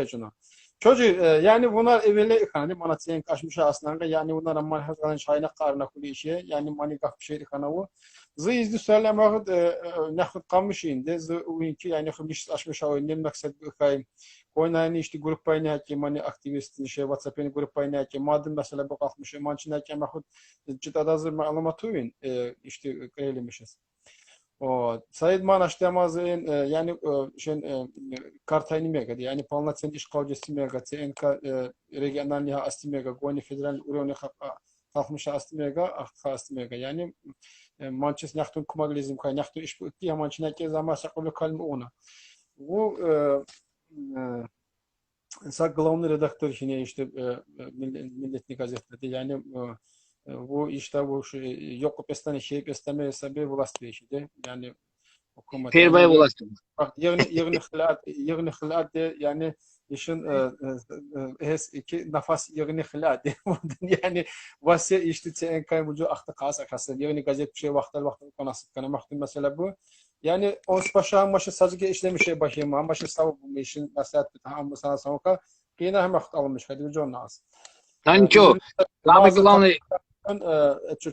şunu. Çocuk yani bunlar evvela hani manatçıyan kaçmış aslında yani bunlar ama her zaman şayna karına kulu işe yani mani kaf bir şey kanavu. Zı izli söylemek nahut kalmış indi. Zı uyunki yani hımış açmış oyunun maksat kayım. Oynayın işte grup payına hakim mani aktivist şey WhatsApp'ın grup payına hakim. Madem mesela bu kalkmış mançın hakim mahut ciddi zır malumat uyun işte kaylemişiz. O Said Manaş demazın yani kartayını mega yani palnatsen iş kavcısı mega TNK regionalni ha asti mega goni federal uroni kalkmış asti mega asti mega yani Manchester nahtun kumagalizm kay nahtun iş bu ya Manchester ke zaman sakolu kalmi ona. Bu главный редактор yine işte Milletli gazetede yani bu işte bu yok pestane şey pestame sabi власть değişti. Yani hükümet yani Perbaya bulaştım. yığını hılat yani işin es iki nafas yığını hılat yani vasya işte sen kaymucu akta kasa kasa yığını gazet bir şey vaktal konasıp kana mahkum mesela bu yani ons başa başı sazıge işlemiş şey başım ama başı savu bu işin nasihat bir tamam sana savuka yine hem vakit alınmış hadi bir nas. Tancho. Lama glani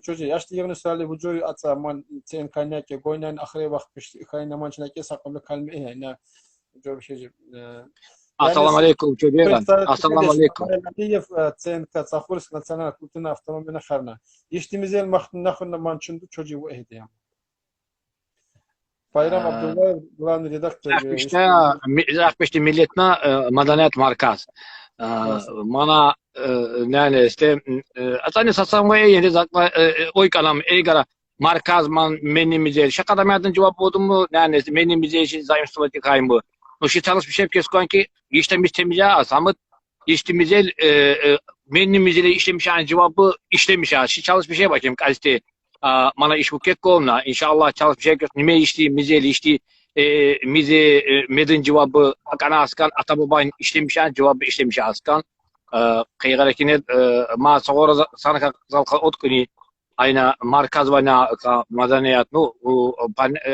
Çocuğu yaşlı yığını sırayla bu çocuğu atsa man sen kaynak ya goynan ahire vakit kaynak mançına ke sakamlı kalmi yani çok bir şey yani Assalamu alaikum çocuğum. Assalamu alaikum. sen katsafurs nasyonal kultuna avtonomina harna. İştimiz el mahtun nahun mançundu çocuğu bu ehdi yani. Bayram Abdullah Bulan redaktör İşte milletna madaniyet markaz. Mana yani işte atani sasamaya yeni zakla oy kalam eygara markaz man menimize şakada merdan cevap buldum mu yani menimize için zayıf sıfatı kayım bu. O şey çalış bir şey keskan ki işlemiz temize asamıt işlemize menimize işlemiş yani cevabı işlemiş ya. Şey çalış bir şey bakayım kalite mana iş bu kekkomna inşallah çalış bir şey kes nime işti mizeli işti mize medin cevabı kana askan atababayın işlemiş yani cevabı işlemiş askan kıygarakine ma sonra sana zalka otkuni ayna markaz vana madaniyat no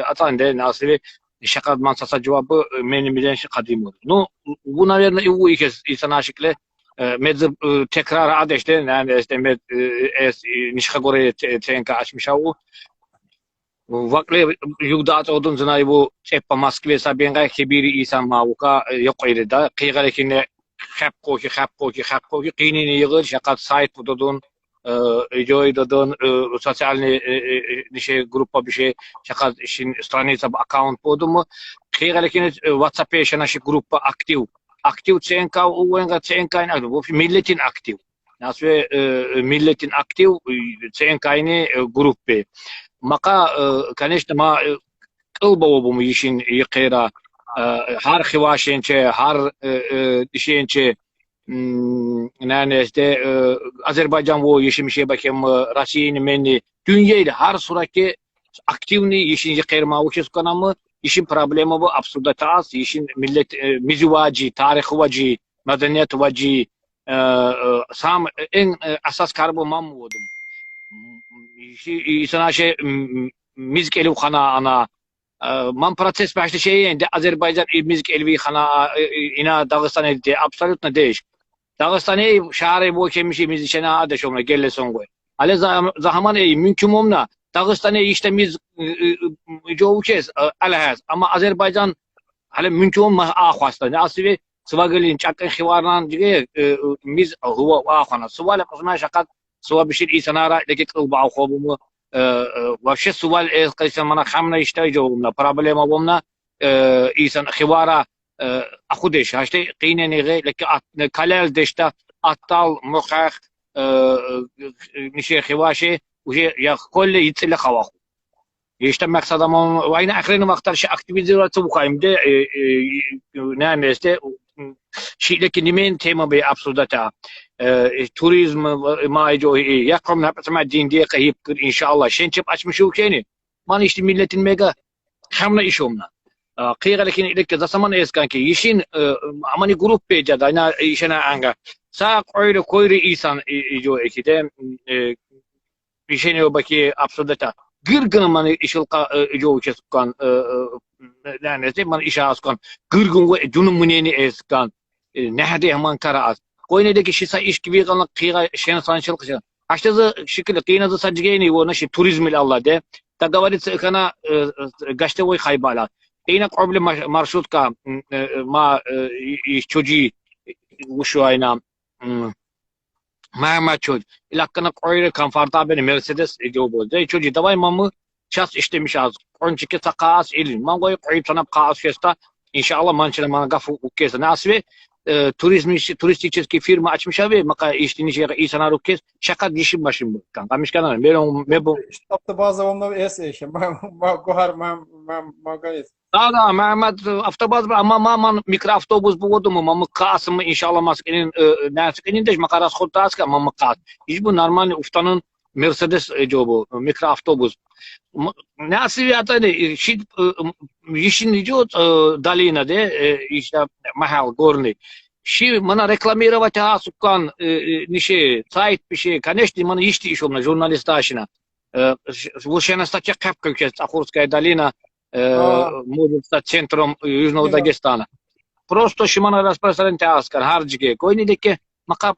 atande nasibi şakad man sasa cevabı benim bilen şey kadim oldu. No bu naverna bu ikez insan aşıkle med tekrar adeşte yani işte med nişka gore tenka açmış o vakle yugdaat odun zınay bu çeppa Moskve sabiyenga kebiri insan mavuka yok da kıygarakine хап коки qinini yığır şakat sayt budodun joy dodun sosyalni şey gruppa bir şey şakat işin stranica account budumu qiygalekini WhatsApp yaşana şey gruppa aktiv çenka uwenga çenka ina bu milletin aktiv nasıl milletin aktiv çenka ini gruppe maka конечно ma qılba bu işin yıqira har xivaşençe har dişençe yani işte Azerbaycan bu yeşim şey bakayım Rusya'nın menni dünyayla har suraki aktivni yeşin yıkırma o kes kanamı işin problemi bu absurda taas işin millet mizivaci tarih vaci medeniyet vaci sam en asas karbu mamudum işin şey müzik eli ana man proces başta şey yani Azerbaycan müzik elvi xana ina Dağıstan elde absolutno değiş. Dağıstan'ı şahre bu kemişi müzisyena adeş olma gelle songoy. Ale zaman mümkün olma Dağıstan'ı işte biz jovuçes alahaz ama Azerbaycan hale mümkün olma ahvasta. Ne asli sıvagelin çakın xivarnan dige biz huwa ahwana. Suvala qisma şakat suva bir şey insanara leki qılba xobumu вообще сувал кайсан мана хамна иштай жогумна проблема бомна исан хивара ахудеш хаште qineniğe leki kalel deşta attal muhaq nişe xivaşe uje ya kolle yitle xavaq işte maksadam ayna axirin vaqtlar şey aktiviziratu buqaymda yani işte şeydeki nimen tema be absurdata turizm maico yakım yapma din diye kayıp inşallah şençip açmış o şeyini man işte milletin mega hamla iş olma qiyqalekin ilk zaman eskan ki işin amani grup peja da ina işena anga sa koyru insan jo ekide işeni o baki absurdata gırgın man işilqa jo keskan yani man işa askan gırgın ve cunum muneni eskan nehde hemen karaat. Koynedeki şisa iş gibi kalan kıyga şen sançılık şen. Haştazı şekilde kıynazı sacigeni o naşı turizm ile Allah de. Ta gavarit kana gaşte oy kaybala. Kıyna problem marşrutka ma çocuğu şu ayna Mehmet çocuk. İlakkana koyru komfortabel Mercedes ediyor. De çocuğu davay mamı ças işlemiş az. Onçike takas elin. Man koyup sana kaas festa. İnşallah mançına man gafu ukesa. Nasıl turistik firma açmış abi. Maka işini şey insana ukes. Şaka dişim başım bu. Kamış kanan. Ben bu. İşte bazı onlar es. Ma gohar ma gayet. Da Mehmet avtobus ama man mikroavtobus bu oldu mu mamı kasımı inşallah maskenin naskenin de makaras khotas ka mamı kas. Hiç bu normal uftanın Mercedes jobu mikroavtobus. Nasıl ya da şit işin diyor dalina de işte mahal gorni. Şi mana reklamirovat ha sukkan nişe sait bir şey kanешти mana işti iş olma jurnalist aşina. Bu şena статья kapka kes Ахурская долина может стать центром Южного Дагестана. Просто шимана распространить аскар харджиге. Койнидеке мака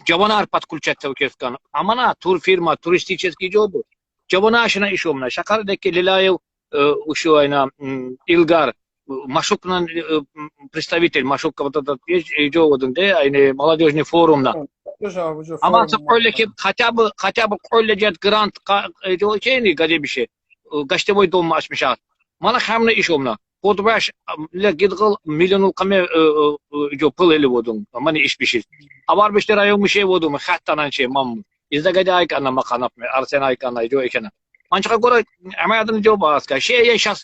жабанар подключаться в Кескан. Амана тур фирма туристический джобу. Жабана ашина ишомна. Шакардеке Лилаев ушуайна Илгар Машукнан представитель Машука вот этот джобудун де айне молодежный форумна. Ama öyle ki хотя бы колледжет грант şeyini gade bir şey. Gaçte boy doğum açmış at. Mana hamle iş olma. Podbaş le gidgil milyonul kame jo pul eli bodum. Mani iş bir şey. Avar beşler ayım şey bodum. Hattanan şey mam. İzde gade ay kana makanap me. Arsen ay kana jo ekena. Mançaka gora amadın jo baska. Şey yaşas.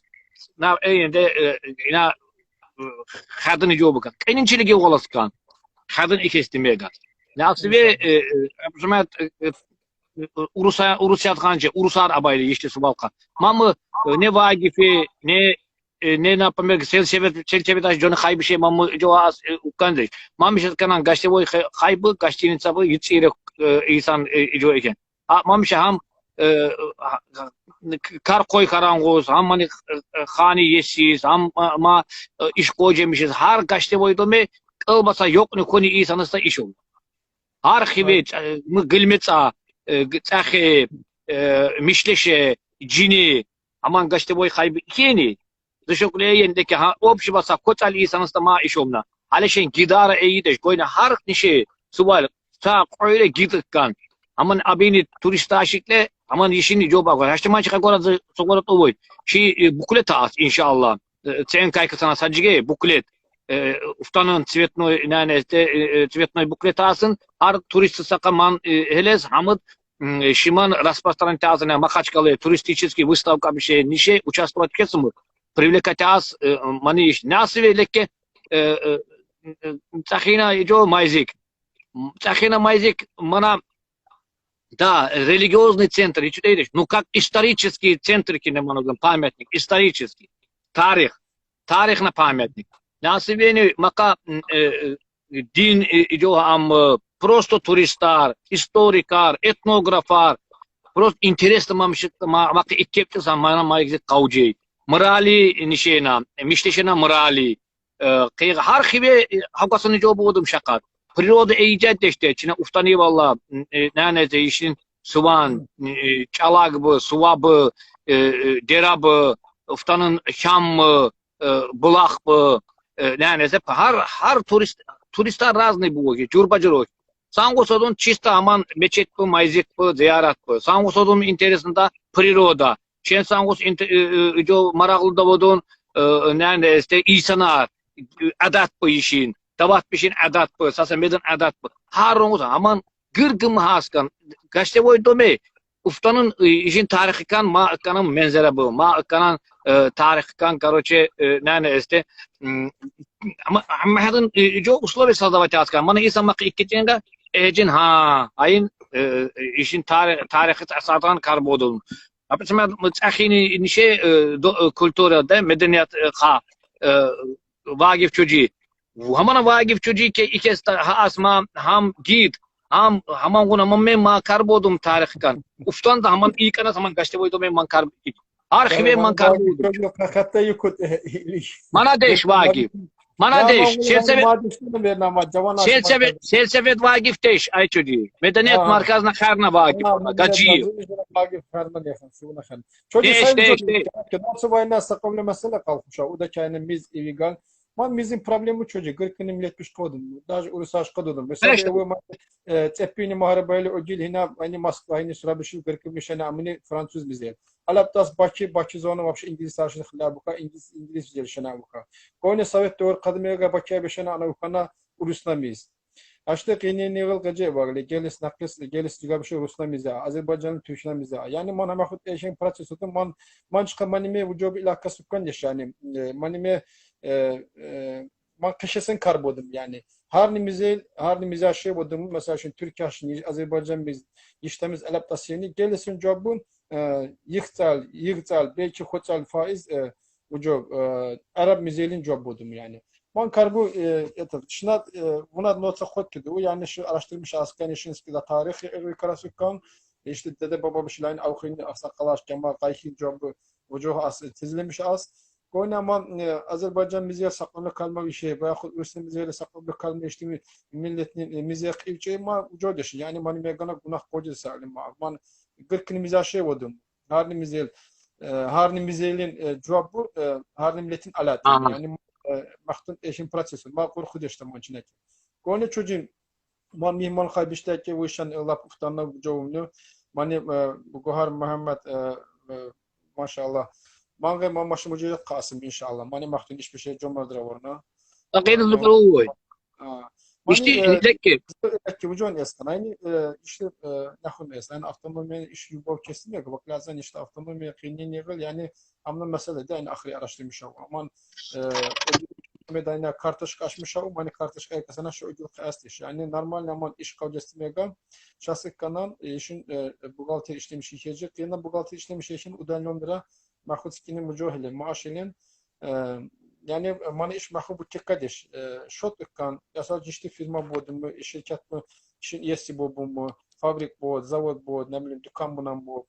Na eyinde ina hadını jo bakan. Keninçiligi olaskan. Hadın ikestimeye gat. Nasıl ve Urusya kanca, Urusar abaylı işte subalka. Mamı ne vagifi ne например selçevet jonu hay bir şey mamı joas ukande. Mamı şey kanan gaşte boy haybı gaştinin sabı yitsire insan jo eken. Mamı şey ham kar koy karangoz ham mani khani yesiz ham ma iş kojemişiz har gaşte boy dome kılmasa yok ne koni insanısta iş olur. Har khibe gılmetsa Tsahe, Mişleşe, Cini, aman gaçte boy kaybı ikeni. Dışokluya yendeki ha opşi basa koçal insanısta ma işomna. Haleşen gidara eyideş koyna har nişe suval sa koyle gidikkan. Aman abini turist aşikle aman işini joba koy. Haşte man çıka korazı sokorat oboy. Şi buklet az inşallah. Sen kaykısana sacige buklet. Uftanın цветной буклет asın. Har turist sakaman helez hamıd Шиман распространять на Махачкале туристические выставка вообще нише участвовать к этому привлекать ас маниш насве леке цахина идё майзик цахина майзик мана да религиозный центр и что ну как исторический центр кинеманограф памятник исторический тарих на памятник насве мака din идё am просто туристар, историкар, этнографар, просто интересно мамшит ikkepti zamana maygit qavji. Mırali nişena, mişleşena mırali. Har khibe hakasını jobu odum şakat. Priroda eyicat işte, çine uftani valla, nane işin suvan, çalagı, suvabı, derabı, uftanın şamı, bulakbı, nane har turistlar разные бывают, чурбаджурой. Сангусодун чисто аман мечеть по майзик по зиярат по. Сангусодун интересно природа. Чен сангус идё мараглда водун нане сте исана адат по ишин. Тават пишин адат по. Саса меден адат по. Харунгус аман gırgım haskан. Gaçte boy dome. Uftanın işin tarihikan ma kanın menzere bu. Ma kanın tarihikan karoçe nane este ama hadın jo uslu bir sadavatı askan. Mana insan mak ikketenga ejin ha ayın işin tarihi asadan karbodun. Apesma mutahini nişe kültürde medeniyet ha vagif çocuğu. Hamana vagif çocuğu ke ikes ha asma ham git ham haman guna mamme ma karbodum tarihikan. Uftan da haman ilk ana zaman gaçte boydo men man karbodum. Arxive man karbodum. Mana deş vagif. Mana deyiş. Selsefet vakif deyiş ay çocuğu. Medeniyet merkezine karna vakif. Gacıyı. Çocuk Deyiş sayın deyiş. nasıl vayna sakavle mesele kalkmış. O da kendine biz illegal. Man bizim problemi çocuk. Gırkını millet piş kodum. Daha uluslararası kodum. Mesela İşte. bu tepini muharebeyle ödül hina hani Moskva hani Surabişi gırkı mişene amini Fransız bize. Alaptas Bakı zonu vapşı İngiliz tarafını khilabuka İngiliz jelişene buka. Koyne Sovet doğru kadımega Bakı'ya beşene ana ukana Ruslamiz. Aşta kini nivel gacı var. Gelis naklis gelis juga bir şey Ruslamiz. Azerbaycan'ın Türkçemiz. Yani man ama hut eşin prosesu man çıka manime bu job ilaka sukan yani manime man kışasın karbodum yani. Harnimize şey bodum mesela şimdi Türkiye şimdi Azerbaycan biz işlemiz adaptasyonu gelisin jobun yıktal belki hotel faiz bu job Arap mizelin job bodum yani. Man karbu şuna buna nota koydu ki o yani şu araştırmış asken işin skida tarihi karasukan işte dede baba bir şeylerin avkini aksakalaş kema kayhin jobu bu job as tizlemiş az. Oynaman Azerbaycan bize saklanıp kalma bir şey. Veyahut Rusya bize saklanıp kalma işte milletin bize ilçe ma ucu dışı. Yani mani megana günah koca salim ma. Man gırkını bize şey oldum. Harni mizelin cevabı harni milletin alatı. Yani maktun eşin prosesi. Ma korku deşte mançinek. Kone çocuğun man mihman kaybıştı ki bu işin Allah puftanla cevabını. Mani bu Gohar Muhammed maşallah. Manga ma maşmucu Kasım inşallah. Mani maktun hiçbir şey cömertler varına. Akıydı zıpırı. İşte lekke. Lekke bu can estan. Aynı işte nahum estan. Yani avtonomiye iş yuvav kesin ya. Bak lazım işte avtonomiye kıyının yığıl yani amna mesele de yani ahri araştırmış ama. Aman medayna kartaşık açmış ama hani kartaşık arkasına şu ödül kıyas yani normal aman iş kavgası mega şahsi kanan işin buğaltı işlemiş işleyecek. Yanında buğaltı işlemiş işin udan lira mahutskinin mücahile maaşının yani mani iş mahvu bu tekadiş. Şot kan yasal ciddi firma bu mu şirket mi işin üyesi bu mu fabrik bu zavod bu ne bileyim dükkan bunan bu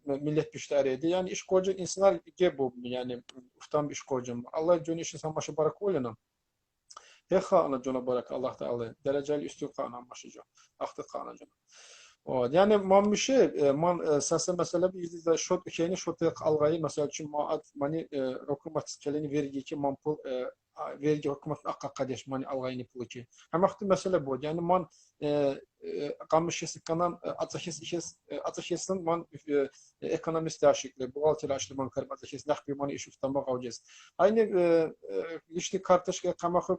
millet müşteriydi. Yani iş koyacak insanlar ge bu yani uftan bir iş koyacağım. Allah cönü işin sen başı barak oynanam. Heha ana cöne barak Allah Teala dereceli üstü kanan başıca. Ahtı kanan cöne. Yani man bir şey man sasa mesela bir izle şot şeyini şot algayı mesela için mani hükümet kelini vergi ki man pul vergi hükümet akka kardeş mani algayını pul ki. Hem aklı mesela bu yani man kamış kanan atışın man ekonomist değişikliği buğaltı açılman karma atışın nakbi mani iş ustama kavcağız. Aynı işte kardeşke kamakı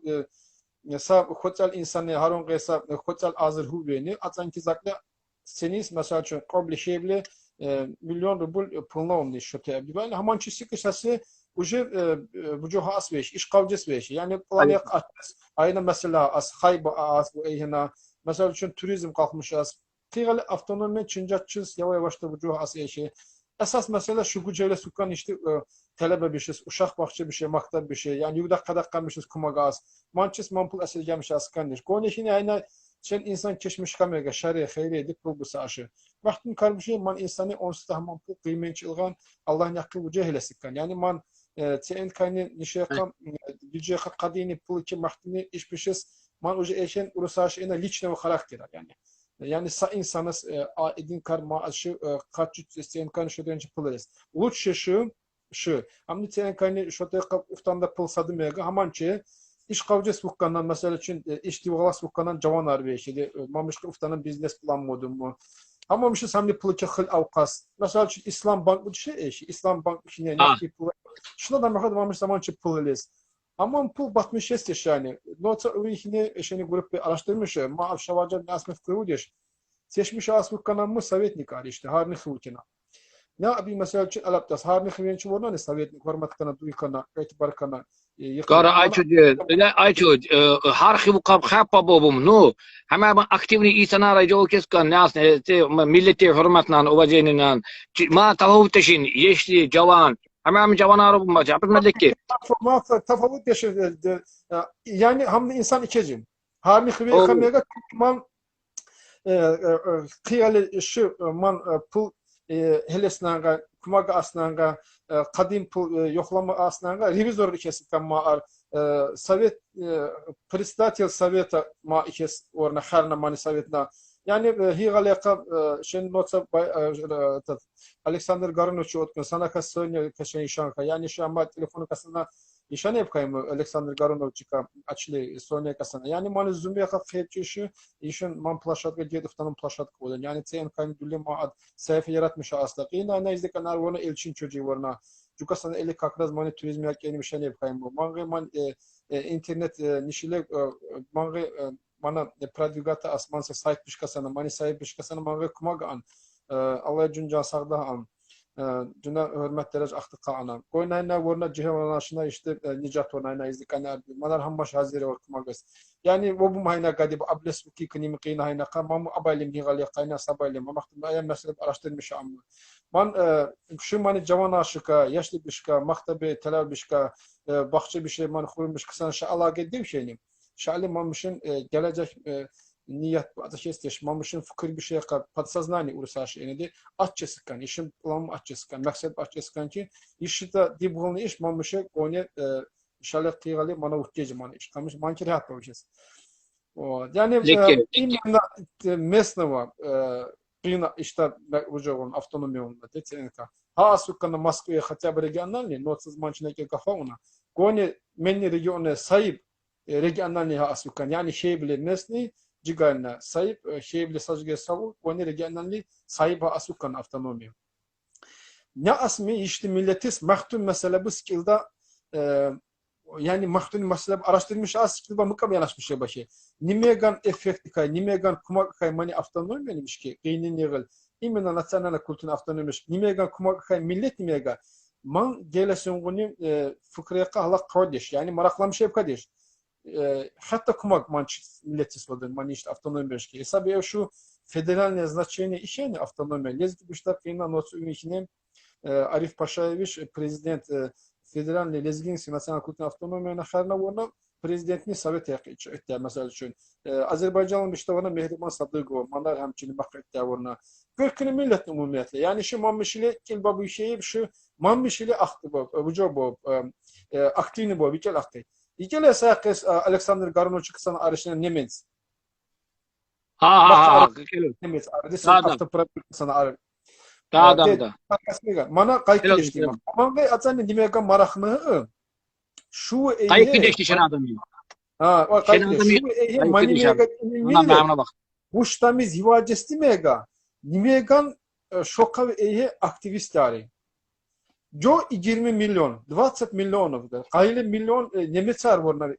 mesela hotel insanı harun gesa hotel azır hubeni atan ki zakla senis mesela için kabli şeyle milyon rubl pulna olmuş şu tabi. Ben hemen çizgi kısası uje bu has beş iş kavcısı beş yani planı aynı mesela as hayba as bu eyhina mesela için turizm kalkmış az kıyılı avtonomi çincaçız yavaş yavaş da bu has eşi esas mesela şu gücüyle sukan işte talebe bir şey uşak bahçe bir şey maktab bir şey yani yudak kadar kalmışız kuma gaz mançız mampul asıl gelmiş askandır konu işini aynı sen insan keşmiş kamega şariye xeyri edip bu saşı. Vaxtın karmışı man insanı onsuz da man bu kıymetçi ilgan Allah'ın hakkı bu cehile sıkan. Yani man sen kayni nişeqam gücü kadini pul ki mahtini işmişiz man ucu eşen urusaşı ena liçne ve karaktera yani. Yani sa insanız edin karma aşı kaç sen kan şu dönce pulles. Lучше şu. Amni sen kayni şu da uftanda pul sadı mega hamançı İş kavcısı bukkandan mesela için iş divalas bukkandan cavan harbi şeydi. Mamışka uftanın biznes plan modu mu? Ama mişi samli pulu çakıl avkas. Mesela için İslam Bank bu şey eşi. İslam Bank işine nakli pul. Şuna da makad mamış zaman için pul les. Ama pul batmış jest yani. Nota ürihine eşini grup araştırmış. Ma şavacan nasmef kıvıdeş. Seçmiş as bukkandan mı sovetnik ali işte. Harni hıvıkina. Ne abi mesela için alaptas harni hıvıkina var ne sovetnik hormat kana duykana etibar kana Kara ayçud harxi bu kap xapa babum no hemen aktivni insana rajo keskan nas milleti hürmetnan ovaceninan ma tavavteşin yeşli cavan hemen cavan arabım maç yapmadık ki tafavut yaşadı yani hamle insan içeceğim harni hıvıkina man kıyale şu man pul helesnanga kumaga asnanga kadim pul yoklama asnanga revizor kesip ma Совет, председатель совета ма икес орна харна мани советна. Yani higaleka şimdi notsa Alexander Garunovich otkun sana kasını kaşın işanka. Yani şu an telefonu kasına işan yapayım Alexander Garunovich'ka açlı Sonya kasına. Yani mani zümbiye ka fetçişi işin man plaşatka gediftanın plaşatka olan. Yani sen kan dülle ma sayfa yaratmış aslında. Yine ne izle kanar onu elçin çocuğu varna. Çünkü sana eli kakraz mani turizm yak yeni bir şey yapayım bu. Man internet nişile man mana pradvigata asmansa sahip bişkasana mani sahip bişkasana manve kumagan Allah cunca sağda an cuna hürmet derece aktıqa ana koynayna vorna cihevanlaşına işte nicat ornayna izdikana manar hambaş hazire or kumagas yani bu mayna gadib ables ki kini qina hayna qamam abalim higali qayna sabalim maqtum ayam mesela araştırmış amma man şu mani cavan aşıka yaşlı bişka maktabe telal bişka bahçe bir şey man kurmuş kısan şala geddim şeynim Şali mamışın gelecek niyet ateşesteş mamışın fikir bir şey подсознание урсаш enedi atçı sıkan işin planı atçı sıkan maksat atçı sıkan ki işi de dibulunu iş mamışı onu şali qigali mana uhtiyacı mana iş kamış mankir hayat yapacağız. Yani imенно местного işte уже автономия olmadı TNK. Ha sukkanı Moskva'ya хотя бы региональный но сызманчынаки кафауна кони менни регионе sahip региональные асукан, yani şey bile местный, cigarına sahip, şey bile sadece savu, onu regionalli sahip asukan автономия. Ne asmi işte milletis mahtun mesela bu skillda yani mahtun mesela araştırmış az skillda mı kabul yanaşmış şey başı. Nimegan efekti kay, nimegan kumak kay mani автономия demiş ki, kıyının yığıl. İmena nasyonel kültürün автономия. Nimegan kumak kay millet nimegan. Man gelesin fıkraya kahlak kardeş, yani maraklamış hep kardeş. Hatta kumak manç milleti sodun mani işte автономия şki. Hesabı şu federalne значение işeni автономия. Lezgi bu штаб kıyına notu ünişine Arif Paşayeviç prezident federalne lezginsi nasyonel kültürün автономия naharna vona prezidentini sovet etti mesela için. Azerbaycan'ın işte ona Mehriban Sadıgov, Manar Hamçini bakıttı vona. Kırkını millet umumiyetle. Yani şu mamışile kilba bu şeyi şu mamışile aktı bu bu aktivni bu biçel aktı. İkele sayakes Alexander Garunovich kısana arışına Nemets. Nemets. Adresan автоправ kısana arı. Da. Mana kayıkleşti. Ama ve atsan dimeka marahmı şu kayıkleşti şen adamı. Ha, o kayıkleşti. Şu mani mega nimine bak. Bu ştamiz hivacesti mega. Nimegan şoka ve aktivistleri. Jo 20 milyon, 20 milyon. Kayılı milyon Nemeçar varlar.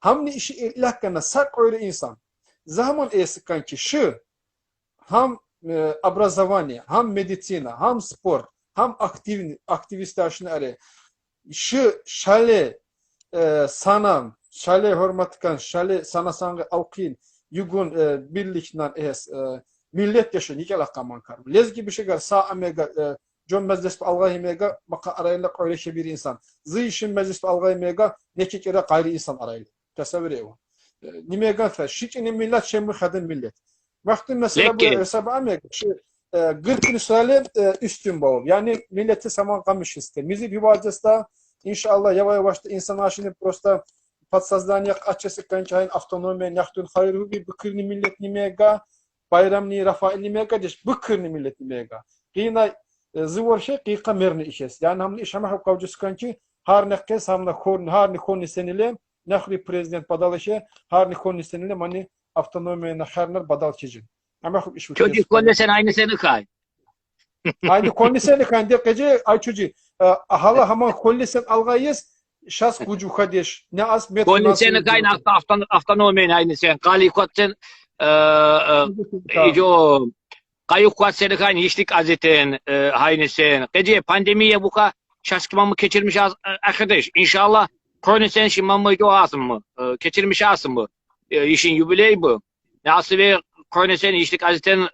Hamni işi ilahkana sak öyle insan. Zaman sıkan ki şu ham образование, ham medicina, ham spor, ham aktivistler şunu arı. Şu şale sanam, şale hürmetkan, şale sana sanğı avkin, yugun birlikten millet yaşı nikel kaman kar. Lezgi bir şey gar sağ amega John Meclis algayı mega maka arayla koyleşe bir insan. Zıyışın Meclis algayı mega neki kere gayri insan arayla. Tasavvur ev. Nimega fa şikini millet şemmi kadın millet. Vakti mesela bu hesabı amega şu gırkını söyle üstün bağım. Yani milleti saman kamış iste. Mizi bir vacesta inşallah yavaş yavaş da insan aşını prosta подсознание açısı kançayın автономия нахтун хайру bir bıkırni millet nimega bayramni rafail nimega diş bıkırni millet nimega. Yine zıvor şey kıyıka merni işes. Yani hamni işama hep kavcısı kanki har nekkes hamna har ni koni senile nahri prezident badalışı har ni koni senile mani автономия naharlar badal çizin. Ama hep iş çocuk konu sen aynı seni kay. Aynı koni seni kay diye gece ay çocuğu hala haman koni sen algayız şas kucu kadeş ne az metro koni seni kay автономия aynı sen kali kot sen ijo Kayık kuat seni kayn hiçlik azeten haynesen. Gece pandemiye bu ka şaşkımamı geçirmiş arkadaş. İnşallah konu sen şimamı jo asım mı? Geçirmiş asım mı? İşin jubiley bu. Nasıl ve konu sen hiçlik azeten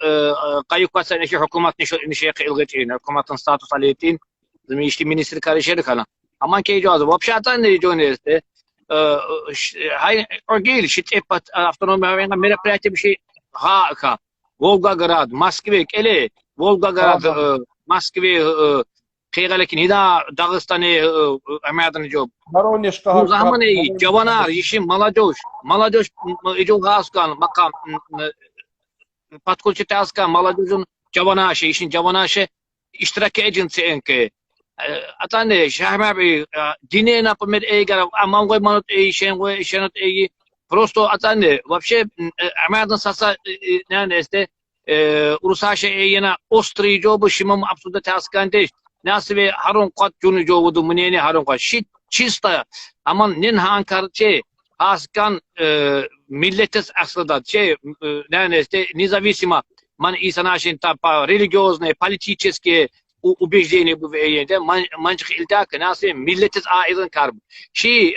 kayık kuat seni hükümet nişe ilgetin. Hükümetin status aletin. Zimi işte ministri karışırı kalan. Aman ki jo azı. Vapşatan ne jo neyse. Hay orgil şit epat автономия merapiyatı bir şey ha. Volgograd, Moskva, ele Volgograd, Moskva, Kıygaleki nida Dağıstan'ı Amerika'dan job. Воронежка Bu zaman iyi. Javanar, işin Maladoş ijo haskan makam patkolçete askan Maladoj'un Javanaşı, işin Javanaşı iştirak agency enke. Atane şahmer bir dine например eğer amam koy manut şenot просто atane вообще Amerika'dan sasa yani işte Rusaşa yine Ostriy jobu şimam absurda taskan değil. Nasıl bir harun kat junu jobu muneni harun kat shit çista aman nin hankarçe askan milletes aslında yani işte независимо man insanaşin tapa religiozne politiçeske убеждение bu veyende mançık iltak nasıl milletes aydın karb.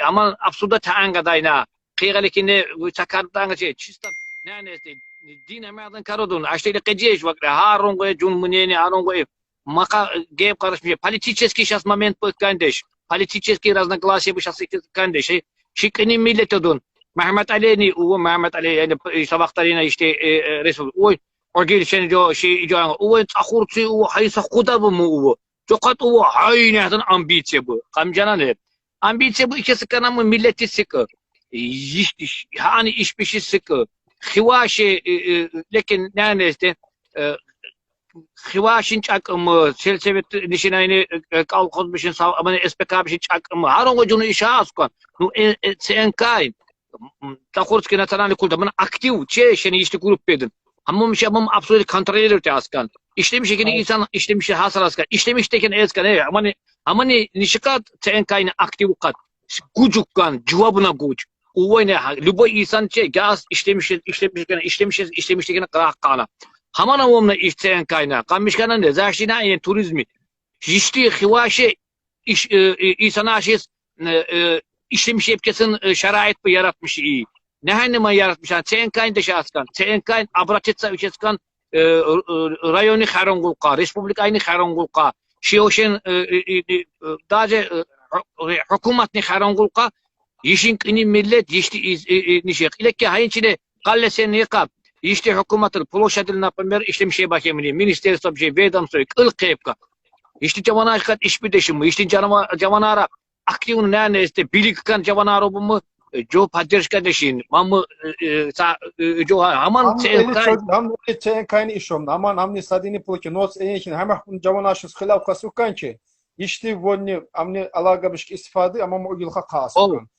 Aman absurda taangadayna kıygalekinde takardan çista yani işte din Amerika'dan karodun aştayla keciyeş vakti harun koy jun muneni harun koy maka geyip karışmış politiçeski şas moment bu kandeş политические разногласия bu şas kandeş şikini millet odun Mehmet Ali o Mehmet Ali yani sabahtarına işte resul oy o gelişen jo o tahurçu o haysa kuda bu mu o çokat o haynatın ambitsiye bu kamcana ne ambitsiye bu ikisi kanamı milleti sıkı hani iş bir şey sıkı Hivaşi lekin yani işte Hivaşin çakımı selsevet nişinayını kalkozmuşun savamını SPK çakımı harun hocunu işe askan nu sen kay tahurçki natanali kulda bana aktif şeni işte grup bedin ama mişamım absolut kontrolör te askan işlemiş ki insan işlemiş hasar askan işlemiş teken askan ama ne nişikat sen kayını aktif kat gucukkan cevabına guc Uvayne любой insan gaz işlemişken kırak kana. Haman avamla işleyen kaynağı. Kamışkanın da zaşina yani turizmi. Jişti hivaşe insan aşız işlemiş hepkesin şerait bu yaratmış iyi. Ne hanıma yaratmış. Sen kayın da şahskan. Sen kayın abratetsa üçeskan rayoni harangulka. Respublika aynı harangulka. Şioşen dace hükümetni harangulka. Yişin kini millet yişti nişek. İlekke hayınçine kallesen yıkap. Yişti hükümetin ploşadil napamber işlemişe bakemini. Ministerstvo bir şey vedamsoy. Ilk kayıpka. Yişti camana aşkat iş birleşim mi? Yişti camana ara aktivun ne işte bilikkan camana arobu mu? Jo padderşka deşin. Mamı jo aman çen kayni işom. Aman hamni sadini pulki nots eyin hemen camana aşız hilaf kasukan ki. Yişti vonni amni alagamış istifade ama o yılka kasıkan.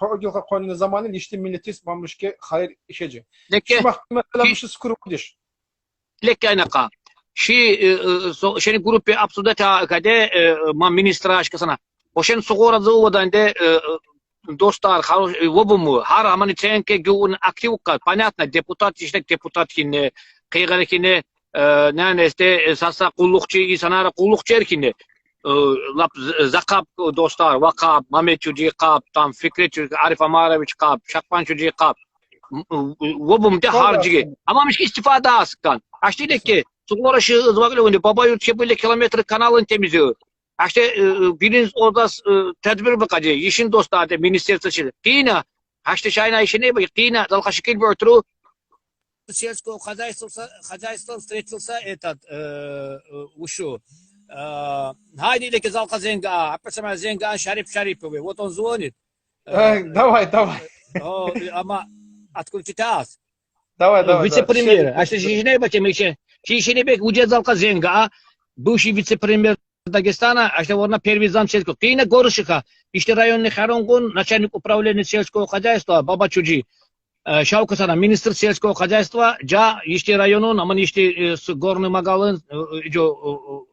O yılka konunun zamanı işte milletis mamış ki hayır işeci. Şu mesela bir şey skrupudiş. Lekke aynaka. Şeni grupi absurdata kade ma ministra aşkasına. Oşen sogora zıvadan de dostlar vobumu har aman içenke gün aktif kat. Понятно депутат işte deputat kinne kıygalekine ne işte sasa kullukçu insanlara kullukçu erkine lap zakap dostlar vakap Mehmet Çocuğu kap tam Fikret Çocuğu Arif Amaroviç kap Şakpan Çocuğu kap vobumda harcı ama miş istifade askan açtı ki sonra şu zıvaklı baba yurt şebile kilometre kanalın temizliyor işte biriniz orada tedbir bakacı işin dostlar da ministerstvo Kina işte şayna işine bak Kina dalga şekil bir oturup сельского хозяйства встретился этот ушу. Хайди леки залка зенга, апасама зенга Шариповый. Вот он звонит. Давай. Ama отключитас. Давай. Вице-премьер. А что жишне бачем еще? Жишне бек уджет залка зенга. Бывший вице-премьер Дагестана, а что ворна первый зам сельского. Кина горшика. Иште районный Харонгун, начальник управления сельского хозяйства, Баба Чуджи. Шаукасана, министр сельского хозяйства, иште районун, аман иште горный магалын,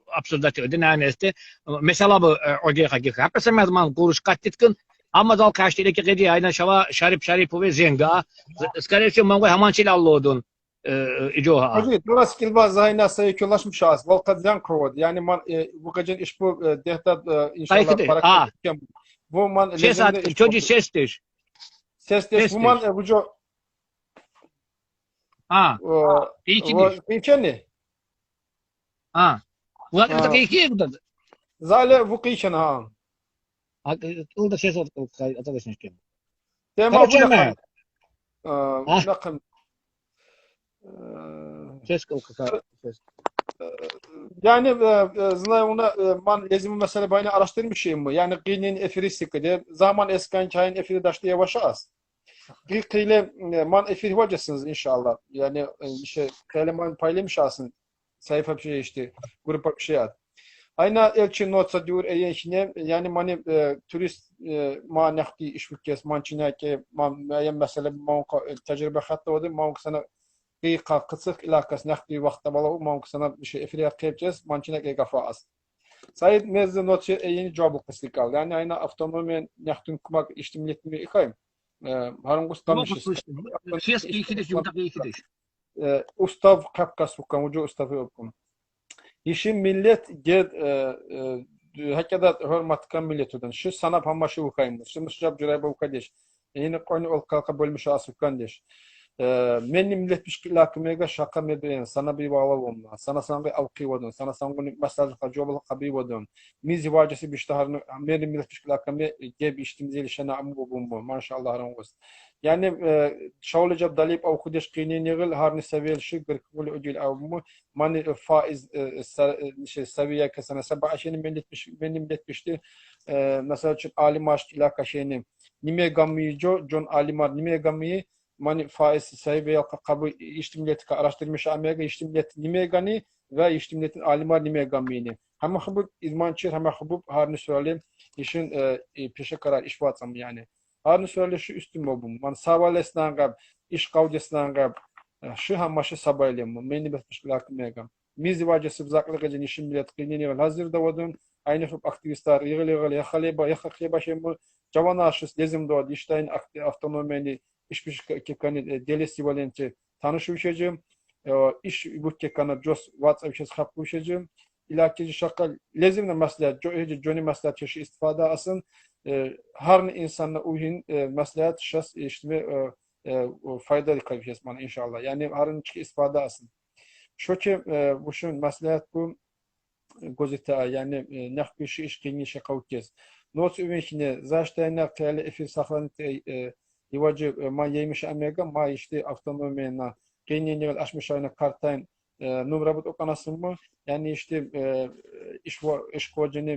обсуждать, динамисте, mesela bu oraya hakik. Hapse mezman kuruş kattitkın, ama dal kaçtı ki gece ayna şava Şaripov ve Zenga. Скорее всего, mangoy hamançil Allah'ın ijoha. Hadi, burası kilbaz zayna sayıklaşmış az. Volkadyan kod. Yani man bu gece iş bu dehtat inşallah para. Bu man çocuğu sestir. Bu man bu İyi ki. İmkanı. Ulan da iki burada. Zale bu kıyışın ha. Orada ses oldu arkadaşın işte. Tema bu ne? Nakım. Ses kalk ses. yani знаю ona man lezim mesele bayını araştırmışım mı? Yani qinin efiri sıkıdı. Zaman eskan çayın efiri daştı yavaş az. Bir kıyle man efiri vacasınız inşallah. Yani şey kıyle man paylamış alsın. Sayfa bir şey işte. Grupa bir şey at. Ayna elçi notsa diyor eyeşine yani mani turist ma nakdi işbükes mançina ki ma mesele ma tecrübe hatta o da ma sana دقيقة قصير إلى كاس نحكي وقت بالله ما ممكن سنة بشيء إفريقيا كيبجس مانشينا كيكا فاس سعيد مزن نوتشي أيين جواب قصدي يعني أنا أفتونومي نحتون كماك إشتملت مي إخايم هارون قصدام Ama شيء kusmuştum. Fiyas iyi kidiş, yumurtak iyi kidiş. Ustav Kafkas vukam ucu ustav yokum işin millet ged hakikaten hürmetkan millet odan şu sanap hamaşı vukayım şimdi sıcak cürayba vukadeş yine konu ol kalka bölmüş asıkan deş Menni millet pişkilakımega şaka medreyen sana bir bağlı olma. Sana sangi avki vodun. Sana sangi mesaj kacobal kabi vodun. Mizi vacisi biştaharını menni millet pişkilakımge geb iştimizi lişana amu bumbu. Maşallah rangos. Yani şavle cab dalip av kudeş qini nigil harni seviye şi gırkul ödül avumu mani faiz seviye kesana sabah aşeni menni millet pişti. Mesela için alim aşk ilaka şeyini nime gammi John alimar nime gammi mani faiz sahibi kabul iştimleti araştırmış amega iştimlet nimegani ve iştimletin alimar nimegamini. Hem bu izmançır hem bu harni söyleyeyim işin peşe karar iş vatsam yani. Harni söyle şu üstün bu. Man savalesnan gab iş kavdesnan gab şu hem maşı sabaylayım. Meni betmiş lakım megam. Mizi vacısı zaklık için işin millet kılini hazır da vadın. Aynı hep aktivistler yığıl yakhaleba şemu cavan aşıs lezim doğad iştayn avtonomiyeni işmiş kekani delesi valenti tanışmışacağım. İş bu kekana jos WhatsApp şes kapmışacağım. İlaki şakal lezimle maslahat Johnny maslahat çeşi istifade asın. Her insanla uyun maslahat şes işte faydalı kalacağız bana inşallah. Yani harın çık istifade asın. Şu ki bu şu maslahat bu gozita yani nakbiş iş kini şakavkez. Not üvekine zaştayna kale efir saklanıtı Иваджи ма емиш амега ма işte автономияна kendileri açmış ayna kartayın numara bu kanasımı yani işte iş kocunu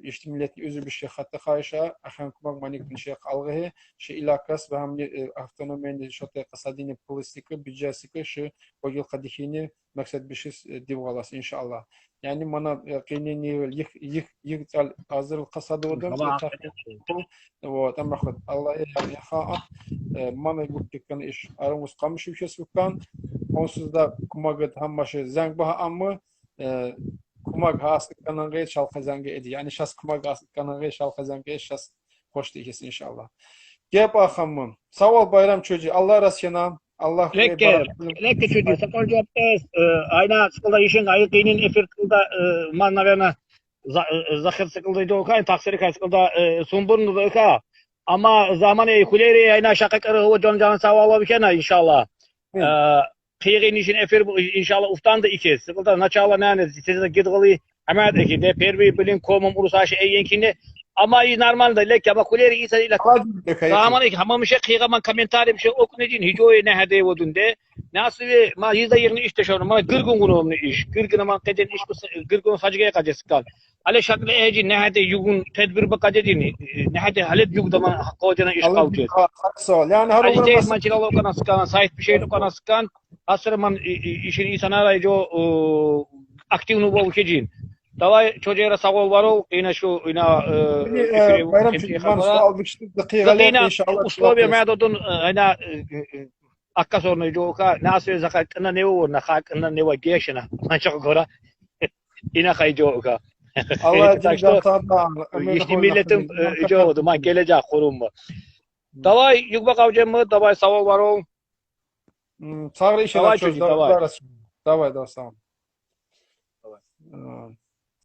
işte milletin özü bir şey hatta kayışa ahan kumak manik bir şey algı şey ilakas ve hem автономияны şote kasadini politika bütçesi şu o yıl kadihini maksat bir şey divalas inşallah. Yani mana kendileri yık hazır kasadı odan вот أما خد الله يعني خاء mana bu dükkanı iş aramız kamış bir şey sıkan onsuz da kumagat hambaşı zang baha amma kumag has kananga şal kazange edi yani şas kumag has kananga şal kazange şas hoş diyeceğiz inşallah. Gep ahamım. Sağ ol bayram çocuğu. Allah razı Allah Lekke çocuğu sakal cevaptayız. Ayna sıkılda işin ayı kıyının efir kılda manlarına zahir sıkıldıydı o kadar taksiri kay sıkılda sunburnu da o ama zamanı kuleri ayna şaka karı o can sağ bir kena inşallah. Kıyığın işin efir inşallah uftan da iki sıkılda naçala nane size gidgılı hemen eki de pervi bilin komum urusaşı eyyenkini ama normalde lek ama kuleri isa ile zamanı hamam şey kıyıgaman komentari bir şey okunacın hicoye ne hede vodunde nasıl ma %20 işte şu ma gırgın gunumlu iş gırgın ama keden iş gırgın hacıya kacıskal ale şaklı eci ne hede yugun tedbir bakacağını ne hede halet yugdama kocana iş kalacak yani her şey maçılalı o kana sıkan sahip bir şey o kana sıkan asırman işin insana arayıcı aktif nubu kecin Davay çocuğa sağ ol var ol yine şu yine bayram çocuğu almıştık dakikalar inşallah uslubi madodun yine akka sorunu joka nasıl zakatına ne olur ne hakına ne var geçene maçak gora yine kayjoka Allah cimdan işte milletin icodu ma gelecek korunma davay yukba kavcam mı davay sağ ol var ol sağ ol inşallah davay sağ ol